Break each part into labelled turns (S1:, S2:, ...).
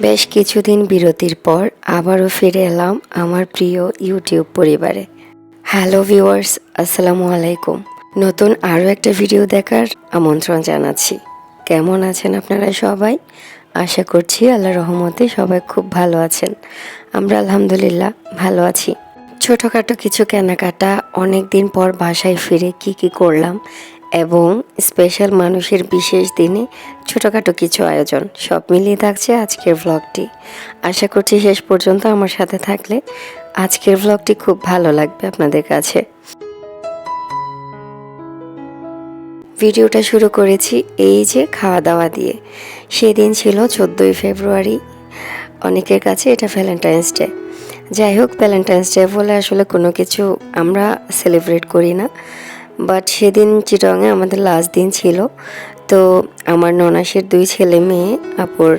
S1: বেশ কিছুদিন বিরতির পর আবারও ফিরে এলাম আমার প্রিয় ইউটিউব পরিবারে। হ্যালো ভিউয়ার্স, আসসালামু আলাইকুম। নতুন আরও একটা ভিডিও দেখার আমন্ত্রণ জানাচ্ছি। কেমন আছেন আপনারা সবাই? আশা করছি আল্লাহর রহমতে সবাই খুব ভালো আছেন। আমরা আলহামদুলিল্লাহ ভালো আছি। ছোটোখাটো কিছু কেনাকাটা, অনেক দিন পর বাসায় ফিরে কি করলাম এবং স্পেশাল মানুষের বিশেষ দিনে ছোটোখাটো কিছু আয়োজন, সব মিলিয়ে থাকছে আজকের ভ্লগটি। আশা করছি শেষ পর্যন্ত আমার সাথে থাকলে আজকের ভ্লগটি খুব ভালো লাগবে আপনাদের কাছে। ভিডিওটা শুরু করেছি এই যে খাওয়া দাওয়া দিয়ে। সেদিন ছিল 14ই ফেব্রুয়ারি। অনেকের কাছে এটা ভ্যালেন্টাইন্স ডে। যাই হোক, ভ্যালেন্টাইন্স ডে বলে আসলে কোনো কিছু আমরা সেলিব্রেট করি না, বাট সেদিন চিটংয়ে আমাদের লাস্ট দিন ছিল। তো আমার ননাসের 2 ছেলে মেয়ে, আপুর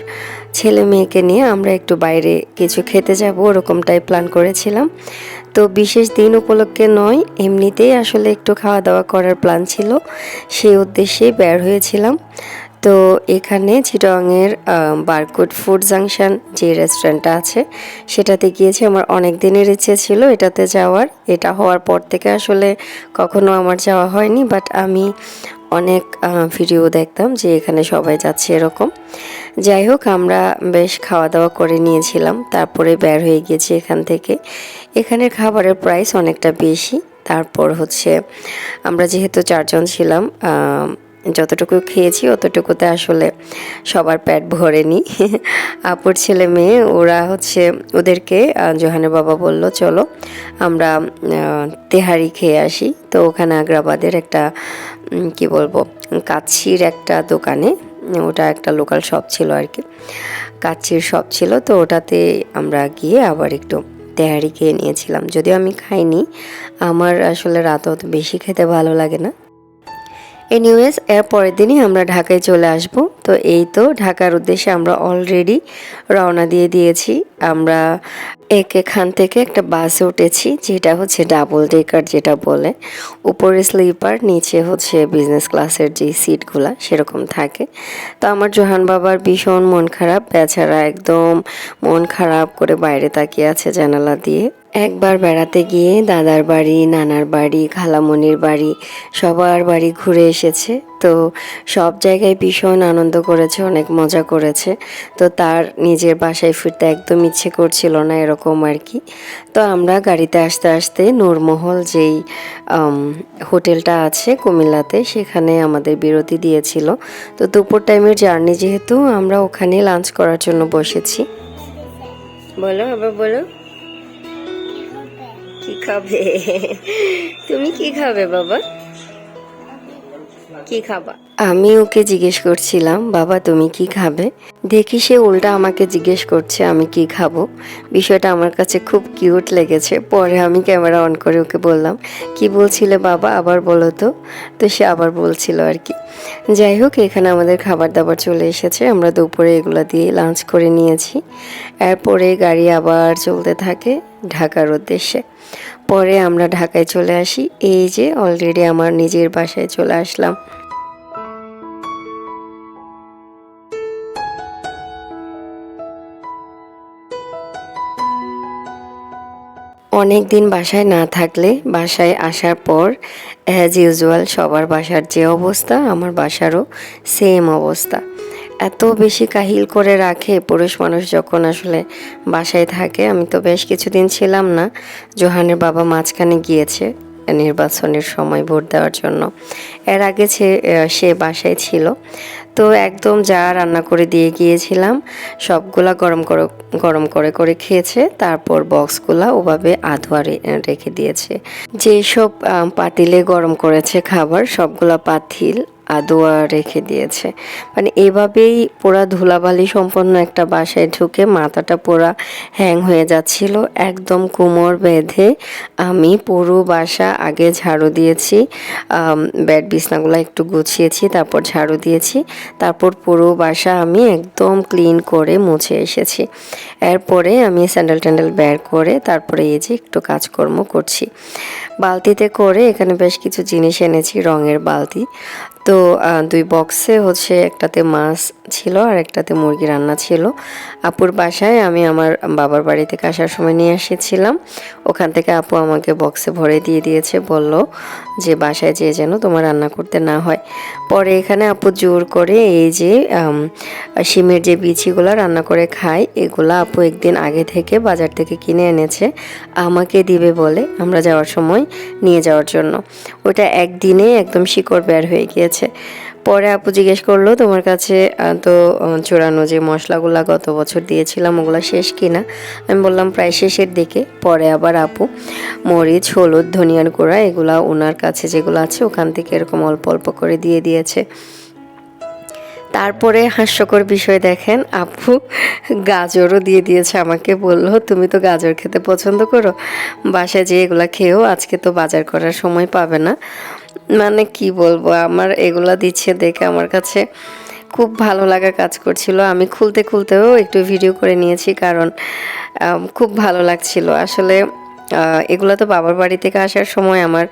S1: ছেলে মেয়েকে নিয়ে আমরা একটু বাইরে কিছু খেতে যাব ওরকমটাই প্ল্যান করেছিলাম। তো বিশেষ দিন উপলক্ষে নয়, এমনিতেই আসলে একটু খাওয়া দাওয়া করার প্ল্যান ছিল, সেই উদ্দেশ্যেই বের হয়েছিলাম। তো এখানে চিটংয়ের বারকোড ফুড জাংশন যে রেস্টুরেন্টটা আছে সেটাতে গিয়েছি। আমার অনেক দিনের ইচ্ছে ছিল এটাতে যাওয়ার। এটা হওয়ার পর থেকে আসলে কখনো আমার যাওয়া হয়নি, বাট আমি অনেক ভিডিও দেখতাম যে এখানে সবাই যাচ্ছে এরকম। যাই হোক, আমরা বেশ খাওয়া দাওয়া করে নিয়েছিলাম, তারপরে বের হয়ে গিয়েছি এখান থেকে। এখানের খাবারের প্রাইস অনেকটা বেশি। তারপর হচ্ছে আমরা যেহেতু 4 জন ছিলাম, যতটুকু খেয়েছি অতটুকুতে আসলে সবার পেট ভরেনি। আপুর ছেলে মেয়ে ওরা হচ্ছে, ওদেরকে জোহানের বাবা বলল চলো আমরা তেহারি খেয়ে আসি। তো ওখানে আগ্রাবাদের একটা কি বলবো, কাচ্ছির একটা দোকানে, ওটা একটা লোকাল শপ ছিল আর কি, কাচ্ছির শপ ছিল। তো ওটাতে আমরা গিয়ে আবার একটু তেহারি খেয়ে নিয়েছিলাম। যদিও আমি খাইনি, আমার আসলে রাতে অত বেশি খেতে ভালো লাগে না। এনিওয়েজ, এর পরের দিনই আমরা ঢাকায় চলে আসব। তো এই তো ঢাকার উদ্দেশ্যে আমরা অলরেডি রওনা দিয়ে দিয়েছি। আমরা এখান থেকে একটা বাসে উঠেছি, যেটা হচ্ছে ডাবল ডেকার যেটা বলে, উপরে স্লিপার, নিচে হচ্ছে বিজনেস ক্লাসের যে সিটগুলা সেরকম থাকে। তো আমার জোহান বাবার ভীষণ মন খারাপ, বেচারা একদম মন খারাপ করে বাইরে তাকিয়ে আছে জানালা দিয়ে। একবার বেড়াতে গিয়ে দাদার বাড়ি, নানার বাড়ি, খালামণির বাড়ি, সবার বাড়ি ঘুরে এসেছে। তো সব জায়গায় ভীষণ আনন্দ করেছে, অনেক মজা করেছে। তো তার নিজের বাসায় ফিরতে একদম ইচ্ছে করছিল না এরকম আর কি। তো আমরা গাড়িতে আসতে আসতে নূরমহল যেই হোটেলটা আছে কুমিল্লাতে, সেখানে আমাদের বিরতি দিয়েছিল। তো দুপুর টাইমের জার্নি যেহেতু, আমরা ওখানে লাঞ্চ করার জন্য বসেছি। বলো, আবার বলো, কি খাবে? তুমি কি খাবে বাবা? কি খাবা? আমি ওকে জিজ্ঞেস করছিলাম, বাবা তুমি কি খাবে? দেখি সে উল্টা আমাকে জিজ্ঞেস করছে আমি কি খাবো। বিষয়টা আমার কাছে খুব কিউট লেগেছে। পরে আমি ক্যামেরা অন করে ওকে বললাম, কি বলছিলে বাবা, আবার বলো তো। তো সে আবার বলছিল আর কি। যাই হোক, এখানে আমাদের খাবার দাবার চলে এসেছে। আমরা দুপুরে এগুলো দিয়ে লাঞ্চ করে নিয়েছি। এরপরে গাড়ি আবার চলতে থাকে ঢাকার উদ্দেশ্যে। পরে আমরা ঢাকায় চলে আসি। এই যে অলরেডি আমার নিজের বাসায় চলে আসলাম। অনেক দিন বাসায় না থাকলে বাসায় আসার পর অ্যাজ ইউজুয়াল সবার বাসার যে অবস্থা, আমার বাসারও সেম অবস্থা। এত বেশি কাহিল করে রাখে পুরুষ মানুষ যখন আসলে বাসায় থাকে। আমি তো বেশ কিছুদিন ছিলাম না, জোহানের বাবা মাঝখানে গিয়েছে নির্বাচনের সময় ভোট দেওয়ার জন্য। এর আগে সে বাসায় ছিল। তো একদম যা রান্না করে দিয়ে গিয়েছিলাম সবগুলা গরম করে খেয়েছে। তারপর বক্সগুলা ওভাবে আধোয়া রেখে দিয়েছে। যেসব পাতিলে গরম করেছে খাবার, সবগুলা পাতিল আদোয়া রেখে দিয়েছে। মানে এভাবেই পুরা ধুলাবালি সম্পন্ন একটা বাসায় ঢুকে মাথাটা পুরা হ্যাং হয়ে যাচ্ছিল। একদম কোমর বেঁধে আমি পুরো বাসা আগে ঝাড়ু দিয়েছি, বেড বিছনাগুলো একটু গুছিয়েছি, তারপর ঝাড়ু দিয়েছি, তারপর পুরো বাসা আমি একদম ক্লিন করে মুছে এসেছি। এরপরে আমি স্যান্ডেল ট্যান্ডেল বের করে তারপরে এই যে একটু কাজকর্ম করছি। বালতিতে করে এখানে বেশ কিছু জিনিস এনেছি, রঙের বালতি। তো 2 বক্সে হচ্ছে একটাতে মাছ ছিল আর একটাতে মুরগি রান্না ছিল। আপুর বাসায় আমি আমার বাবার বাড়ি থেকে আসার সময় নিয়ে এসেছিলাম। ওখান থেকে আপু আমাকে বক্সে ভরে দিয়ে দিয়েছে, বলল যে বাসায় যেয়ে যেন তোমার রান্না করতে না হয়। পরে এখানে আপু জোর করে এই যে শিমের যে বিচিগুলো রান্না করে খায়, এগুলা আপু একদিন আগে থেকে বাজার থেকে কিনে এনেছে আমাকে দিবে বলে আমরা যাওয়ার সময় নিয়ে যাওয়ার জন্য। ওটা একদিনে একদম শিকড় বের হয়ে গিয়েছে। পরে আপু জিজ্ঞেস করলো তোমার কাছে তো চূড়ানো যে মশলাগুলো গত বছর দিয়েছিলাম ওগুলো শেষ কিনা। আমি বললাম প্রায় শেষের দিকে। পরে আবার আপু মরিচ, হলুদ, ধনিয়ার গুঁড়া এগুলা ওনার কাছে যেগুলো আছে ওখান থেকে এরকম অল্প অল্প করে দিয়ে দিয়েছে। তারপরে হাস্যকর বিষয় দেখেন, আপু গাজরও দিয়ে দিয়েছে আমাকে, বলল তুমি তো গাজর খেতে পছন্দ করো, বাসায় যেয়ে এগুলা খেয়েও, আজকে তো বাজার করার সময় পাবে না। মানে কি বলবো, আমার এগুলা দিচ্ছে দেখে আমার কাছে খুব ভালো লাগা কাজ করছিল। আমি খুলতে খুলতেও একটু ভিডিও করে নিয়েছি, কারণ খুব ভালো লাগছিল আসলে। এগুলো তো বাবার বাড়ি থেকে আসার সময় আমার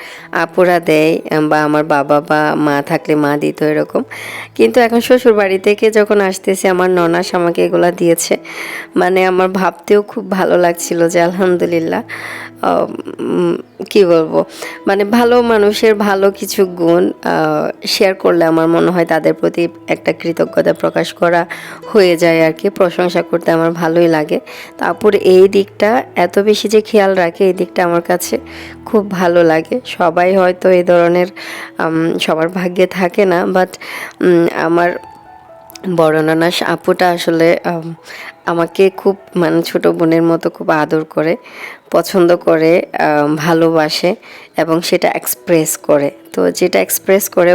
S1: আপুরা দেয়, বা আমার বাবা বা মা থাকলে মা দিত এরকম। কিন্তু এখন শ্বশুর বাড়ি থেকে যখন আসতেছি আমার ননাস আমাকে এগুলো দিয়েছে, মানে আমার ভাবতেও খুব ভালো লাগছিল যে আলহামদুলিল্লাহ। কি বলবো, মানে ভালো মানুষের ভালো কিছু গুণ শেয়ার করলে আমার মনে হয় তাদের প্রতি একটা কৃতজ্ঞতা প্রকাশ করা হয়ে যায় আর কি। প্রশংসা করতে আমার ভালোই লাগে। তারপর এই দিকটা এত বেশি যে খেয়াল রাখে, এই দিকটা আমার কাছে খুব ভালো লাগে। সবাই হয়তো এই ধরনের সবার ভাগ্যে থাকে না, বাট আমার বড় নানা আপুটা আসলে আমাকে খুব মানে ছোট বোনের মতো খুব আদর করে, পছন্দ করে, ভালোবাসে এবং সেটা এক্সপ্রেস করে। তো যেটা এক্সপ্রেস করে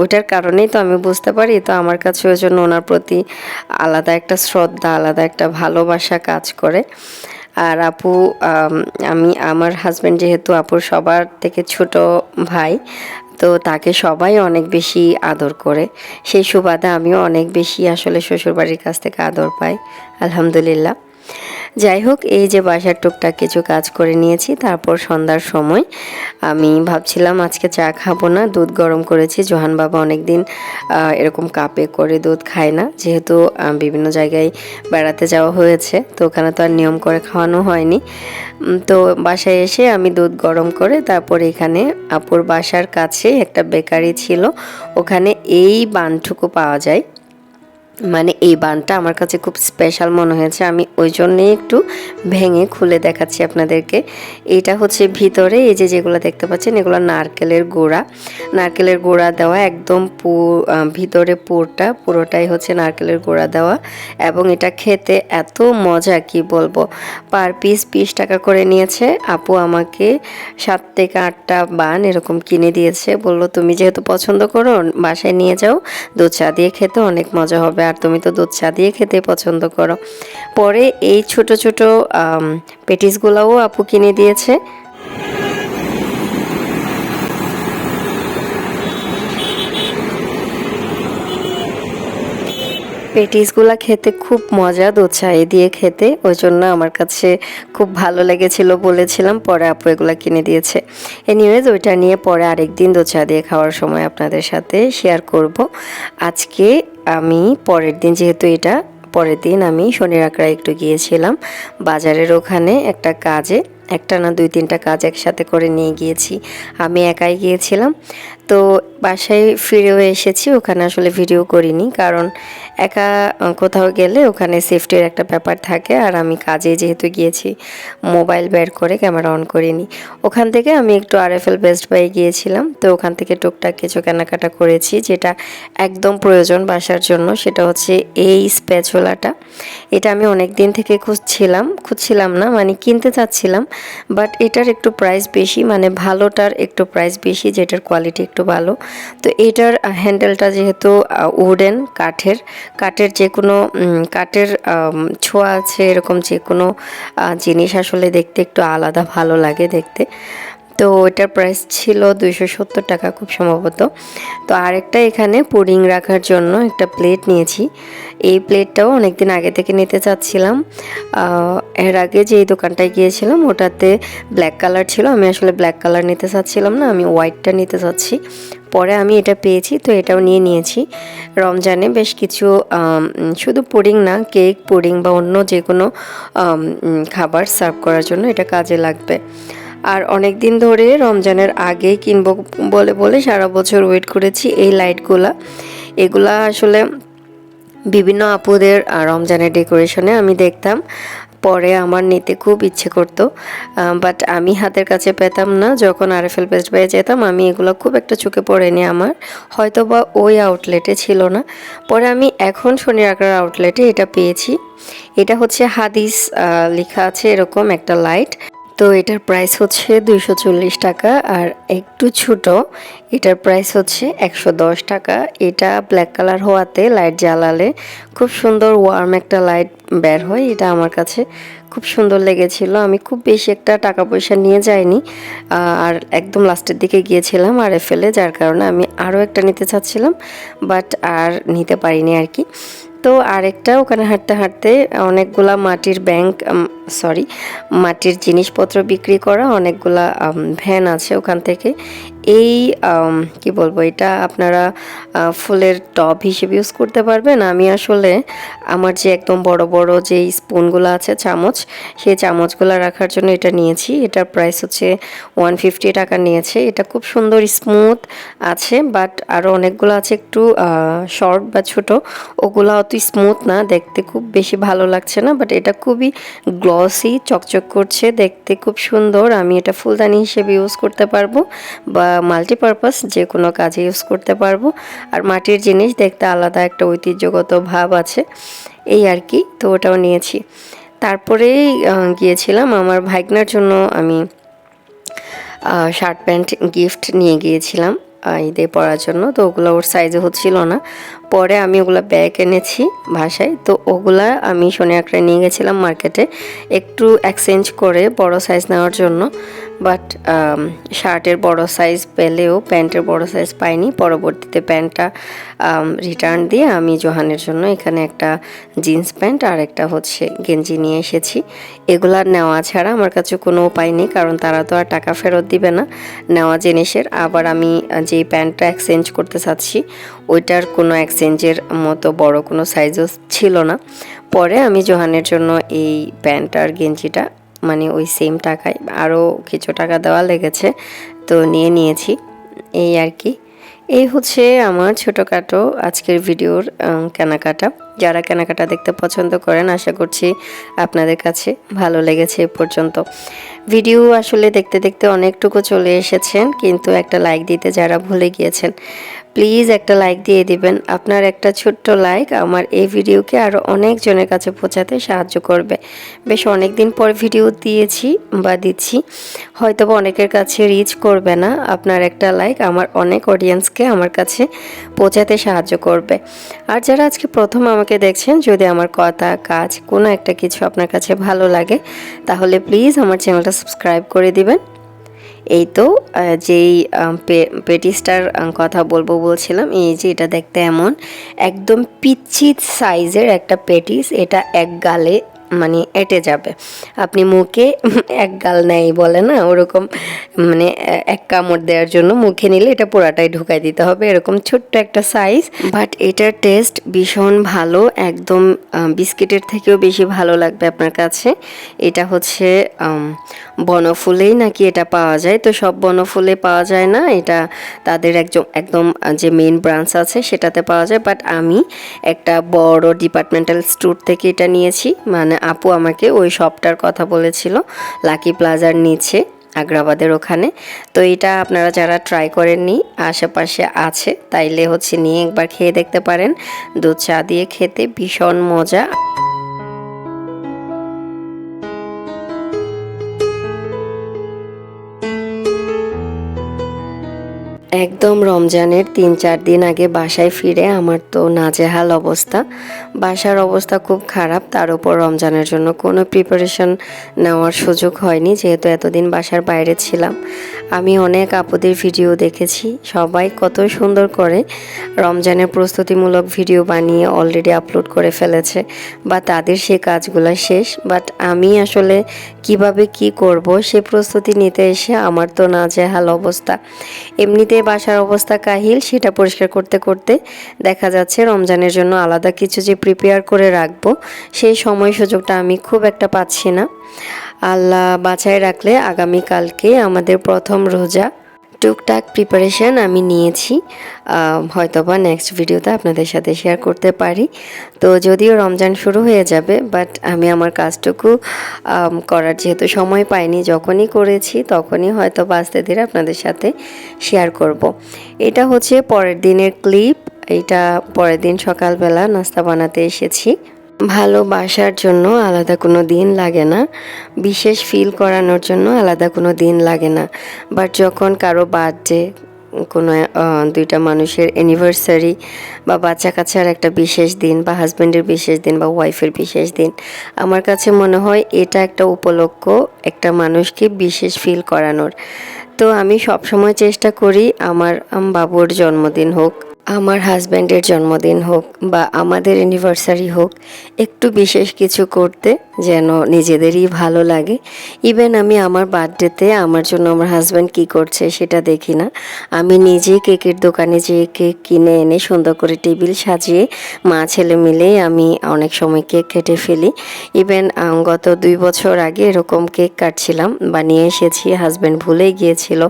S1: ওইটার কারণেই তো আমি বুঝতে পারি। তো আমার কাছে ওই জন্য ওনার প্রতি আলাদা একটা শ্রদ্ধা, আলাদা একটা ভালোবাসা কাজ করে। আর আপু, আমার হাজব্যান্ড যেহেতু আপুর সবার থেকে ছোট ভাই, তো তাকে সবাই অনেক বেশি আদর করে। সেই সুবাদে আমিও অনেক বেশি আসলে শ্বশুরবাড়ির কাছ থেকে আদর পাই, আলহামদুলিল্লাহ। যাই হোক, এই যে বাসার টুকটাক কিছু কাজ করে নিয়েছি। তারপর সন্ধ্যার সময় আমি ভাবছিলাম আজকে চা খাবো না, দুধ গরম করেছি। জোহান বাবা অনেক দিন এরকম কাপে করে দুধ খায় না, যেহেতু বিভিন্ন জায়গায় বেড়াতে যাওয়া হয়েছে, তো ওখানে তো আর নিয়ম করে খাওয়ানো হয়নি। তো বাসায় এসে আমি দুধ গরম করে তারপর এখানে আপুর বাসার কাছে একটা বেকারি ছিল, ওখানে এই বানটুকু পাওয়া যায়। মানে এই বানটা আমার কাছে খুব স্পেশাল মনে হয়েছে, আমি ওই জন্যেই একটু ভেঙে খুলে দেখাচ্ছি আপনাদেরকে। এইটা হচ্ছে ভিতরে এই যে যেগুলো দেখতে পাচ্ছেন এগুলো নারকেলের গুঁড়া দেওয়া, একদম ভিতরে পুরোটাই হচ্ছে নারকেলের গুঁড়া দেওয়া। এবং এটা খেতে এত মজা কি বলবো। পার পিস 20 টাকা করে নিয়েছে। আপু আমাকে 7 থেকে 8টা বান এরকম কিনে দিয়েছে, বলল তুমি যেহেতু পছন্দ করো বাসায় নিয়ে যাও, দুধ চা দিয়ে খেতে অনেক মজা হবে, আর তুমি তো দুধ চা দিয়ে খেতে পছন্দ করো। পরে এই ছোট ছোট পেটিসগুলোও আপু কিনে দিয়েছে। পেটিসগুলো খেতে খুব মজা, দুধ চায়ে দিয়ে খেতে, ওই জন্য আমার কাছে খুব ভালো লেগেছিল বলেছিলাম। পরে আপু এগুলো কিনে দিয়েছে। এনিওয়েজ, ওইটা নিয়ে পরে আরেকদিন দুধ চা দিয়ে খাওয়ার সময় আপনাদের সাথে শেয়ার করব। আজকে আমি পরের দিন, যেহেতু এটা পরের দিন, আমি শনির আঁকড়ায় একটু গিয়েছিলাম বাজারের ওখানে একটা কাজে। একটা না 2-3টা কাজ একসাথে করে নিয়ে গিয়েছি, আমি একাই গিয়েছিলাম। তো বাসায় ফিরেও এসেছি, ওখানে আসলে ভিডিও করিনি, কারণ একা কোথাও গেলে ওখানে সেফটির একটা ব্যাপার থাকে। আর আমি কাজে যেহেতু গিয়েছি, মোবাইল বের করে ক্যামেরা অন করিনি। ওখান থেকে আমি একটু RFL বেস্ট বাই গিয়েছিলাম, তো ওখান থেকে টুকটাক কিছু কেনাকাটা করেছি যেটা একদম প্রয়োজন বাসার জন্য। সেটা হচ্ছে এই স্প্যাচুলাটা। এটা আমি অনেক দিন থেকে খুঁজছিলাম না, মানে কিনতে চাচ্ছিলাম, বাট এটার একটু প্রাইস বেশি, মানে ভালোটার একটু প্রাইস বেশি, যেটার কোয়ালিটি একটু ভালো। তো এটার হ্যান্ডেলটা যেহেতু উডেন, কাঠের যে কোনো কাঠের ছোঁয়া আছে, এরকম যে কোনো জিনিস আসলে দেখতে একটু আলাদা ভালো লাগে দেখতে। তো ওটার প্রাইস ছিল 270 টাকা খুব সম্ভবত। তো আরেকটা এখানে পুডিং রাখার জন্য একটা প্লেট নিয়েছি। এই প্লেটটাও অনেকদিন আগে থেকে নিতে চাচ্ছিলাম। এর আগে যেই দোকানটায় গিয়েছিলাম ওটাতে ব্ল্যাক কালার ছিল, আমি আসলে ব্ল্যাক কালার নিতে চাচ্ছিলাম না, আমি হোয়াইটটা নিতে চাচ্ছি। পরে আমি এটা পেয়েছি তো এটাও নিয়েছি। রমজানে বেশ কিছু শুধু পুডিং না, কেক, পুডিং বা অন্য যে কোনো খাবার সার্ভ করার জন্য এটা কাজে লাগবে। আর অনেক দিন ধরে রমজানের আগেই কিনবো বলে বলে সারা বছর ওয়েট করেছি এই লাইটগুলা। এগুলা আসলে বিভিন্ন আপুদের রমজানের ডেকোরেশনে আমি দেখতাম, পরে আমার নিতে খুব ইচ্ছে করতো, বাট আমি হাতের কাছে পেতাম না। যখন আরএফএল বেস্ট বাইয়ে যেতাম আমি এগুলো খুব একটা চোখে পড়েনি আমার, হয়তো বা ওই আউটলেটে ছিল না। পরে আমি এখন শনি আখড়ার আউটলেটে এটা পেয়েছি। এটা হচ্ছে হাদিস লেখা আছে এরকম একটা লাইট। তো এটার প্রাইস হচ্ছে 240 টাকা, আর একটু ছোট এটার প্রাইস হচ্ছে 110 টাকা। এটা ব্ল্যাক কালার হওয়াতে লাইট জ্বালালে খুব সুন্দর ওয়ার্ম একটা লাইট বের হয়। এটা আমার কাছে খুব সুন্দর লেগেছিল। আমি খুব বেশি একটা টাকা পয়সা নিয়ে যাইনি, আর একদম লাস্টের দিকে গিয়েছিলাম আরএফএলে, যার কারণে আমি আরও একটা নিতে চাচ্ছিলাম বাট আর নিতে পারিনি আর কি। তো আরেকটা ওখানে হাঁটতে হাঁটতে অনেকগুলা মাটির মাটির জিনিসপত্র বিক্রি করা অনেকগুলা ভ্যান আছে ওখান থেকে। এই কি বলবো, এটা আপনারা ফুলের টব হিসেবে ইউজ করতে পারবেন। আমি আসলে আমার যে একদম বড় বড় যে স্পুনগুলো আছে, চামচ, সেই চামচগুলো রাখার জন্য এটা নিয়েছি। এটার প্রাইস হচ্ছে 150 টাকা নিয়েছে। এটা খুব সুন্দর স্মুথ আছে, বাট আরও অনেকগুলো আছে একটু শর্ট বা ছোট, ওগুলো অত স্মুথ না, দেখতে খুব বেশি ভালো লাগছে না, বাট এটা খুবই গ্লসি, চকচক করছে, দেখতে খুব সুন্দর। আমি এটা ফুলদানি হিসেবে ইউজ করতে পারবো বা মাল্টিপারপাস যে কোনো কাজে ইউজ করতে পারবো। আর মাটির জিনিস দেখতে আলাদা একটা ঐতিহ্যগত ভাব আছে, এই আর কি। তো ওটাও নিয়েছি। তারপরে গিয়েছিলাম আমার ভাইগনার জন্য, আমি শার্ট প্যান্ট গিফট নিয়ে গিয়েছিলাম ঈদে পরার জন্য। তো ওগুলো ওর সাইজে হচ্ছিল না, পরে আমি ওগুলো ব্যাগ এনেছি বাসায়। তো ওগুলা আমি শনি আঁকড়ে নিয়ে গেছিলাম মার্কেটে একটু এক্সচেঞ্জ করে বড় সাইজ নেওয়ার জন্য, বাট শার্টের বড় সাইজ পেলেও প্যান্টের বড় সাইজ পাইনি। পরবর্তীতে প্যান্টটা রিটার্ন দিয়ে আমি জোহানের জন্য এখানে একটা জিন্স প্যান্ট আর একটা হচ্ছে গেঞ্জি নিয়ে এসেছি। এগুলা নেওয়া ছাড়া আমার কাছে কোনো উপায় নেই, কারণ তারা তো আর টাকা ফেরত দিবে না নেওয়া জিনিসের। আবার আমি যেই প্যান্টটা এক্সচেঞ্জ করতে চাচ্ছি ওইটার কোনো এক্সচেঞ্জের মতো বড় কোনো সাইজও ছিল না। পরে আমি জোহানের জন্য এই প্যান্ট আর গেঞ্জিটা মানে ওই সেম টাকায়, আরও কিছু টাকা দেওয়া লেগেছে, তো নিয়েছি এই আর কি। এই হচ্ছে আমার ছোটোখাটো আজকের ভিডিওর কেনাকাটা। যারা কেনাকাটা দেখতে পছন্দ করেন আশা করছি আপনাদের কাছে ভালো লেগেছে এ পর্যন্ত। ভিডিও আসলে দেখতে দেখতে অনেকটুকু চলে এসেছেন, কিন্তু একটা লাইক দিতে যারা ভুলে গিয়েছেন প্লিজ একটা লাইক দিয়ে দিবেন। আপনার একটা ছোট্ট লাইক আমার এই ভিডিওকে আরও অনেকজনের কাছে পৌঁছাতে সাহায্য করবে। বেশ অনেক দিন পর ভিডিও দিয়েছি বা দিচ্ছি, হয়তো বা অনেকের কাছে রিচ করবে না, আপনার একটা লাইক আমার অনেক অডিয়েন্সকে আমার কাছে পৌঁছাতে সাহায্য করবে। আর যারা আজকে প্রথম আমাকে দেখছেন, যদি আমার কথা, কাজ, কোনো একটা কিছু আপনার কাছে ভালো লাগে তাহলে প্লিজ আমার চ্যানেলটা সাবস্ক্রাইব করে দিবেন। এই তো যেই পেটিসটার কথা বলছিলাম, এই যে এটা দেখতে এমন একদম পিচ্ছি সাইজের একটা পেটিস, এটা এক গালে মানে এঁটে যাবে। আপনি মুখে এক গাল নেয় বলে না, ওরকম মানে এক কামড় দেওয়ার জন্য মুখে নিলে এটা পুরাটাই ঢুকাই দিতে হবে, এরকম ছোট্ট একটা সাইজ। বাট এটার টেস্ট ভীষণ ভালো, একদম বিস্কিটের থেকেও বেশি ভালো লাগবে আপনার কাছে। এটা হচ্ছে বনফুলেই নাকি এটা পাওয়া যায়, তো সব বনফুলে পাওয়া যায় না, এটা তাদের একদম যে মেইন ব্রাঞ্চ আছে সেটাতে পাওয়া যায়। বাট আমি একটা বড় ডিপার্টমেন্টাল স্টোর থেকে এটা নিয়েছি, মানে আপু আমাকে ওই শপটার কথা বলেছিল লাকি প্লাজার নিচে আগ্রাবাদের ওখানে। তো এটা আপনারা যারা ট্রাই করেননি আশেপাশে আছে তাইলে হচ্ছে নিয়ে একবার খেয়ে দেখতে পারেন। দুধ চা দিয়ে খেতে ভীষণ মজা। একদম রমজানের 3-4 দিন আগে বাসায় ফিরে আমার তো নাজেহাল অবস্থা, বাসার অবস্থা খুব খারাপ। তার উপর রমজানের জন্য কোনো প্রিপারেশন নেওয়ার সুযোগ হয়নি, যেহেতু এতদিন বাসার বাইরে ছিলাম। আমি অনেক আপুদের ভিডিও দেখেছি, সবাই কত সুন্দর করে রমজানের প্রস্তুতিমূলক ভিডিও বানিয়ে অলরেডি আপলোড করে ফেলেছে বা তাদের সে কাজগুলো শেষ। বাট আমি আসলে কিভাবে কি করব সে প্রস্তুতি নিতে এসে আমার তো নাজেহাল অবস্থা। এমনিতে বাসার অবস্থা কাহিল, সেটা পরিষ্কার করতে করতে দেখা যাচ্ছে রমজানের জন্য আলাদা কিছু যে প্রিপেয়ার করে রাখবো সেই সময় সুযোগটা আমি খুব একটা পাচ্ছি না। আল্লাহ বাঁচায় রাখলে আগামীকালকে আমাদের প্রথম রোজা। টুকটাক প্রিপারেশন আমি নিয়েছি, হয়তোবা নেক্সট ভিডিওতে আপনাদের সাথে শেয়ার করতে পারি। তো যদিও রমজান শুরু হয়ে যাবে, বাট আমি আমার কাজটুকু করার যেহেতু সময় পাইনি, যখনই করেছি তখনই হয়তো আস্তে ধীরে আপনাদের সাথে শেয়ার করব। এটা হচ্ছে পরের দিনের ক্লিপ। এটা পরের দিন সকালবেলা নাস্তা বানাতে এসেছি। ভালোবাসার জন্য আলাদা কোনো দিন লাগে না, বিশেষ ফিল করানোর জন্য আলাদা কোনো দিন লাগে না। বাট যখন কারো বার্থডে, কোনো দুইটা মানুষের অ্যানিভার্সারি বা বাচ্চা কাচ্চার একটা বিশেষ দিন বা হাজব্যান্ডের বিশেষ দিন বা ওয়াইফের বিশেষ দিন, আমার কাছে মনে হয় এটা একটা উপলক্ষ একটা মানুষকে বিশেষ ফিল করানোর। তো আমি সবসময় চেষ্টা করি আমার বাবুর জন্মদিন হোক, আমার হাজব্যান্ডের জন্মদিন হোক বা আমাদের অ্যানিভার্সারি হোক, একটু বিশেষ কিছু করতে যেন নিজেদেরই ভালো লাগে। ইভেন আমি আমার বার্থডেতে আমার জন্য আমার হাজব্যান্ড কী করছে সেটা দেখি না, আমি নিজেই কেকের দোকানে যেয়ে কেক কিনে এনে সুন্দর করে টেবিল সাজিয়ে মা ছেলে মিলেই আমি অনেক সময় কেক কেটে ফেলি। ইভেন গত 2 বছর আগে এরকম কেক কাটছিলাম, বানিয়ে এসেছি, হাজব্যান্ড ভুলেই গিয়েছিল।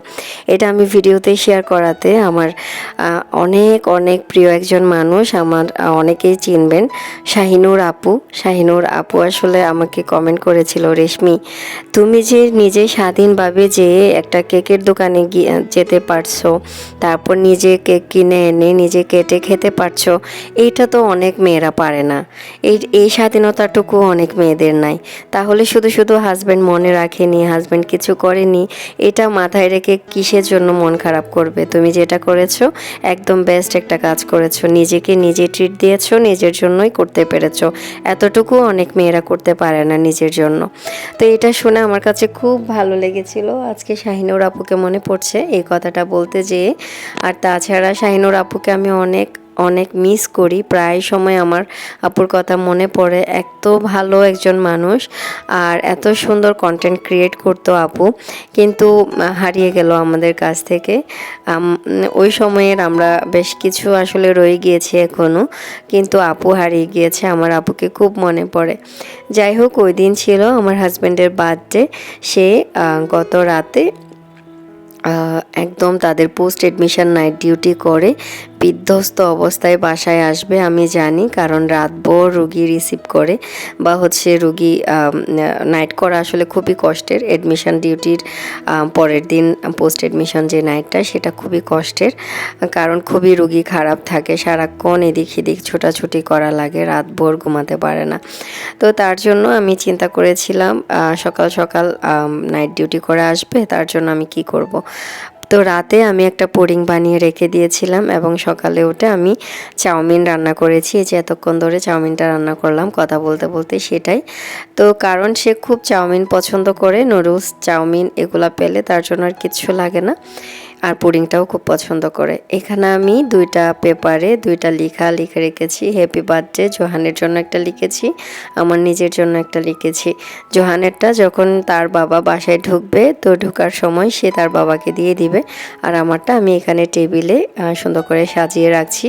S1: এটা আমি ভিডিওতে শেয়ার করাতে আমার অনেক অনেক প্রিয় একজন মানুষ, আমার অনেকেই চিনবেন, শাহিনুর আপু আসলে আমাকে কমেন্ট করেছিল, রেশমি তুমি যে নিজে স্বাধীনভাবে যে একটা কেকের দোকানে যেতে পারছো, তারপর নিজে কেক কিনে এনে নিজে কেটে খেতে পারছো, এইটা তো অনেক মেয়েরা পারে না। এই স্বাধীনতাটুকু অনেক মেয়েদের নাই। তাহলে শুধু শুধু হাজব্যান্ড মনে রাখেনি, হাজব্যান্ড কিছু করেনি, এটা মাথায় রেখে কিসের জন্য মন খারাপ করবে? তুমি যেটা করেছো একদম বেস্ট একটা কাজ করেছো, নিজেকে নিজে ট্রিট দিয়েছো, নিজের জন্যই করতে পেরেছো। এতটুকু অনেক মেয়েরা করতে পারে না নিজের জন্য। তো এটা শুনে আমার কাছে খুব ভালো লেগেছিল। আজকে শাহিনুর আপুকে মনে পড়ছে এই কথাটা বলতে যেয়ে। আর তাছাড়া শাহিনুর আপুকে আমি অনেক অনেক মিস করি, প্রায় সময় আমার আপুর কথা মনে পড়ে। এত ভালো একজন মানুষ আর এত সুন্দর কন্টেন্ট ক্রিয়েট করতো আপু, কিন্তু হারিয়ে গেল আমাদের কাছ থেকে। ওই সময়ের আমরা বেশ কিছু আসলে রয়ে গিয়েছি এখনও, কিন্তু আপু হারিয়ে গিয়েছে। আমার আপুকে খুব মনে পড়ে। যাই হোক, ওই দিন ছিল আমার হাজব্যান্ডের বার্থডে। সে গত রাতে একদম তাদের পোস্ট এডমিশন নাইট ডিউটি করে বিধ্বস্ত অবস্থায় বাসায় আসবে আমি জানি, কারণ রাতভর রুগী রিসিভ করে বা হচ্ছে রুগী নাইট করা আসলে খুবই কষ্টের। এডমিশন ডিউটির পরের দিন পোস্ট এডমিশন যে নাইটটা, সেটা খুবই কষ্টের, কারণ খুবই রুগী খারাপ থাকে, সারাক্ষণ এদিক সেদিক ছোটাছুটি করা লাগে, রাতভর ঘুমাতে পারে না। তো তার জন্য আমি চিন্তা করেছিলাম সকাল সকাল নাইট ডিউটি করে আসবে, তার জন্য আমি কি করব। তো রাতে আমি একটা পুডিং বানিয়ে রেখে দিয়েছিলাম এবং সকালে উঠে আমি চাউমিন রান্না করেছি। এই যে এতক্ষণ ধরে চাউমিনটা রান্না করলাম কথা বলতে বলতে, সেটাই তো কারণ। সে খুব চাউমিন পছন্দ করে, নুডলস চাউমিন এগুলা পেলে তার জন্য আর কিচ্ছু লাগে না। আর পুডিংটাও খুব পছন্দ করে। এখানে আমি 2টা পেপারে 2টা লিখে রেখেছি। হ্যাপি বার্থডে জোহানের জন্য একটা লিখেছি, আমার নিজের জন্য একটা লিখেছি। জোহানেরটা যখন তার বাবা বাসায় ঢুকবে, তো ঢোকার সময় সে তার বাবাকে দিয়ে দিবে, আর আমারটা আমি এখানে টেবিলে সুন্দর করে সাজিয়ে রাখছি।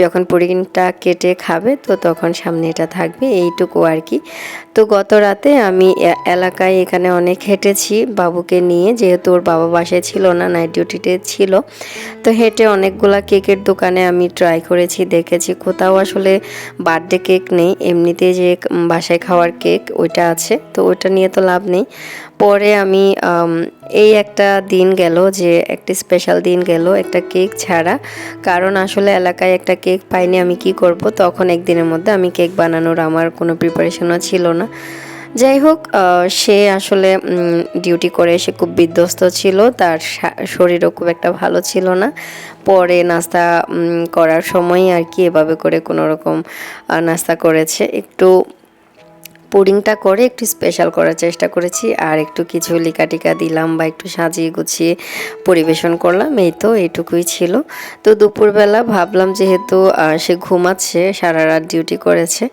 S1: যখন পুডিংটা কেটে খাবে তো তখন সামনে এটা থাকবে, এইটুকু আর কি। তো গত রাতে আমি এলাকায় এখানে অনেক হেঁটেছি বাবুকে নিয়ে, যেহেতু ওর বাবা বাসায় ছিল না, নাইট ডিউটিতে ছিল। তো হেঁটে অনেকগুলা কেকের দোকানে আমি ট্রাই করেছি, দেখেছি কোথাও আসলে বার্থডে কেক নেই, এমনিতে যে বাসায় খাওয়ার কেক ওইটা আছে, তো ওইটা নিয়ে তো লাভ নেই। পরে আমি এই একটা দিন গেল, যে একটা স্পেশাল দিন গেল একটা কেক ছাড়া, কারণ আসলে এলাকায় একটা কেক পাইনি, আমি কি করব। তখন একদিনের মধ্যে আমি কেক বানানোর আমার কোনো প্রিপারেশনও ছিল না। যাই হোক, সে আসলে ডিউটি করে এসে খুব বিধ্বস্ত ছিল, তার শরীরও খুব একটা ভালো ছিল না। পরে নাস্তা করার সময় আর কি এভাবে করে কোনো রকম নাস্তা করেছে, একটু পুডিংটা করে একটু স্পেশাল করার চেষ্টা করেছি, আর একটু কিছু লিকাটিকা দিলাম বা একটু সাজিয়ে গুছিয়ে পরিবেশন করলাম। এই তো এইটুকুই ছিল। তো দুপুরবেলা ভাবলাম যেহেতু সে ঘুমাচ্ছে, সারা রাত ডিউটি করেছে,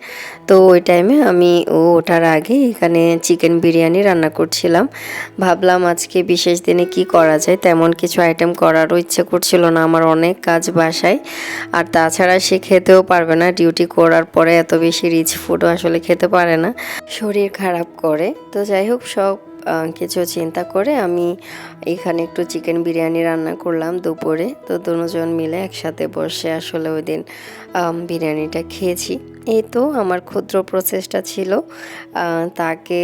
S1: তো ওই টাইমে আমি ওঠার আগে এখানে চিকেন বিরিয়ানি রান্না করছিলাম। ভাবলাম আজকে বিশেষ দিনে কি করা যায়, তেমন কিছু আইটেম করারও ইচ্ছে করছিল না, আমার অনেক কাজ বাসায়। আর তাছাড়া সে খেতেও পারবে না, ডিউটি করার পরে এত বেশি রিচ ফুডও আসলে খেতে পারে না, শরীর খারাপ করে। তো যাই হোক, সব কিছু চিন্তা করে আমি এখানে একটু চিকেন বিরিয়ানি রান্না করলাম দুপুরে। তো দুজন মিলে একসাথে বসে আসলে ওই দিন বিরিয়ানিটা খেয়েছি। এই তো আমার ক্ষুদ্র প্রচেষ্টা ছিল তাকে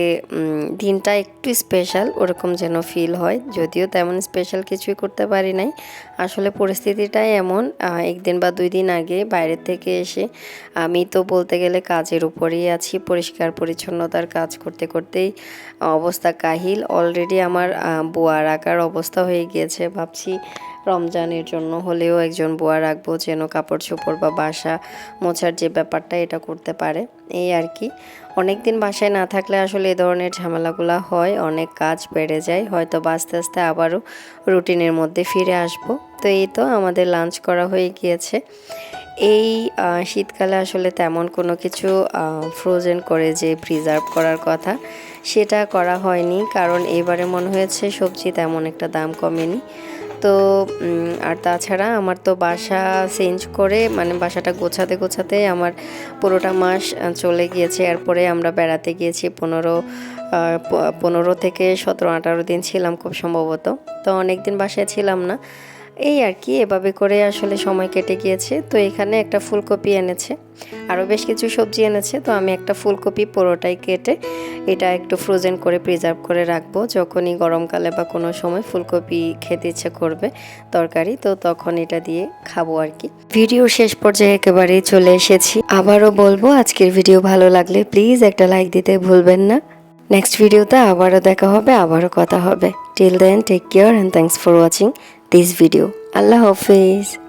S1: দিনটা একটু স্পেশাল ওরকম যেন ফিল হয়, যদিও তেমন স্পেশাল কিছুই করতে পারি নাই। আসলে পরিস্থিতিটাই এমন, একদিন বা 2 দিন আগে বাইরের থেকে এসে আমি তো বলতে গেলে কাজের উপরেই আছি, পরিষ্কার পরিচ্ছন্নতার কাজ করতে করতেই অবস্থা কাহিল। অলরেডি আমার বোয়া রাখার অবস্থা হয়ে গিয়েছে। ভাবছি রমজানের জন্য হলেও একজন বোয়া রাখবো, যেন কাপড় চোপড় বা বাসা মোছার যে ব্যাপারটা এটা করতে পারে। এই আর কি, অনেক দিন বাসায় না থাকলে আসলে এই ধরনের ঝামেলাগুলো হয়, অনেক কাজ বেড়ে যায়। হয়তো আস্তে আস্তে আবারও রুটিনের মধ্যে ফিরে আসব। তো এই তো আমাদের লাঞ্চ করা হয়ে গিয়েছে। এই শীতকালে আসলে তেমন কোনো কিছু ফ্রোজেন করে যে প্রিজার্ভ করার কথা সেটা করা হয়নি, কারণ এবারে মনে হয়েছে সবজি তেমন একটা দাম কমেনি। তো আর তাছাড়া আমার তো বাসা চেঞ্জ করে মানে বাসাটা গোছাতে গোছাতে আমার পুরোটা মাস চলে গিয়েছে। এরপরে আমরা বেড়াতে গিয়েছি 15 থেকে 17-18 দিন ছিলাম খুব সম্ভবত। তো অনেক দিন বাসায় ছিলাম না। এই আর কি, এভাবে করে আসলে সময় কেটে গিয়েছে। তো এখানে একটা ফুলকপি এনেছে, আরও বেশ কিছু সবজি এনেছে। তো আমি একটা ফুলকপি পুরোটাই কেটে এটা একটু ফ্রোজেন করে প্রিজার্ভ করে রাখবো, যখনই গরমকালে বা কোনো সময় ফুলকপি খেতে ইচ্ছে করবে তরকারি, তো তখন এটা দিয়ে খাবো আর কি। ভিডিও শেষ পর্যায়ে একেবারেই চলে এসেছি। আবারও বলবো, আজকের ভিডিও ভালো লাগলে প্লিজ একটা লাইক দিতে ভুলবেন না। নেক্সট ভিডিওতে আবারও দেখা হবে, আবারও কথা হবে। Till then, take care and thanks for watching this video. আল্লাহ হাফেজ।